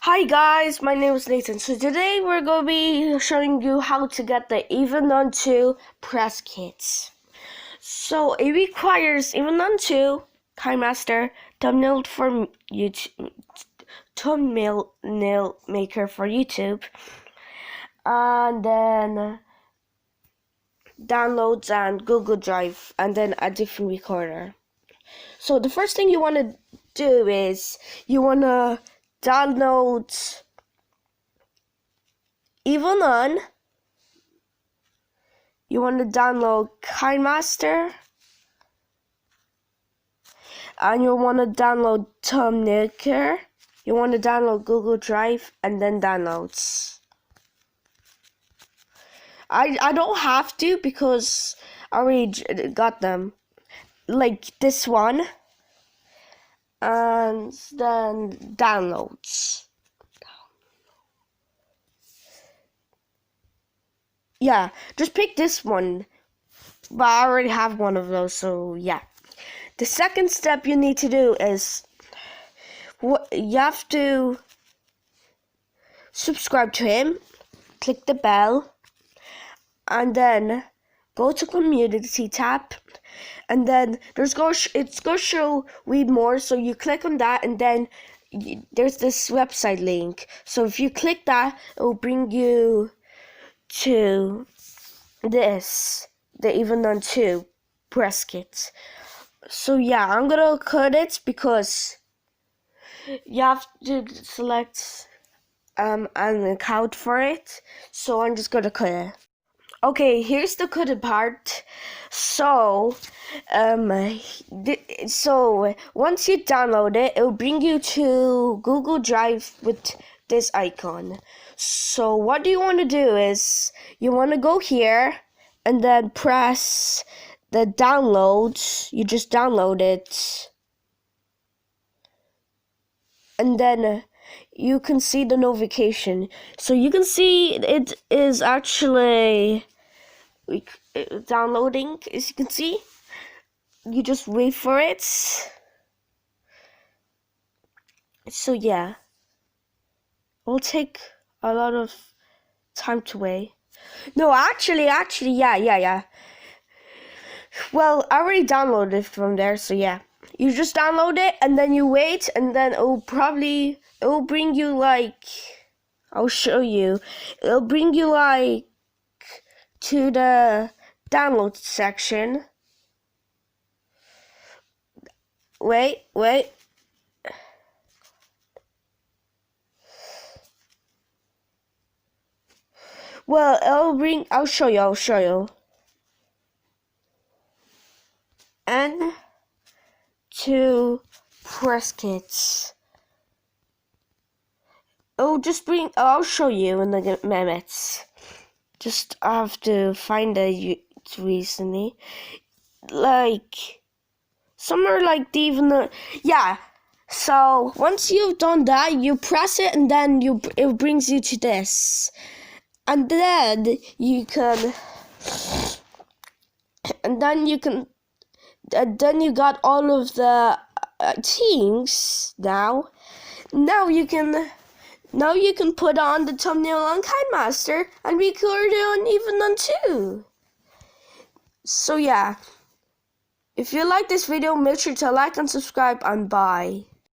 Hi guys, my name is Nathan. So today we're going to be showing you how to get the Get En2 Press Kit. So it requires Get En2, KineMaster, thumbnail for YouTube, thumbnail maker for YouTube, and then downloads and Google Drive, and then a different recorder. So the first thing you want to do is you want to download Get-En2. You want to download KineMaster, and you want to download Thumbnail. You want to download Google Drive and then downloads. I don't have to because I already got them, like this one, and then downloads. Yeah, just pick this one, but I already have one of those, so yeah. The second step you need to do is you have to subscribe to him, click the bell, and then go to community tab, and then it's going to show read more, so you click on that, and then there's this website link. So if you click that, it will bring you to this, the Get-En2 Press Kit. So yeah, I'm gonna cut it because you have to select an account for it. So I'm just gonna cut it. Okay, here's the cutted part. So so once you download it, it'll bring you to Google Drive with this icon. So what you want to do is you want to go here and then press the download. You just download it, and then you can see the notification. So you can see it is actually downloading, as you can see. You just wait for it. So yeah, it will take a lot of time to wait. No, actually, yeah. Well, I already downloaded it from there, so yeah. You just download it, and then you wait, and then it will bring you like, I'll show you. It'll bring you like to the download section. Wait. Well, I'll show you. Get-En2 Press Kits. I'll show you in the minutes. Just have to find it recently. Like, somewhere like yeah. So once you've done that, you press it, and then it brings you to this. And then you got all of the things now. Now you can put on the thumbnail on KineMaster and record it on Get-En2. So yeah, if you like this video, make sure to like and subscribe, and bye.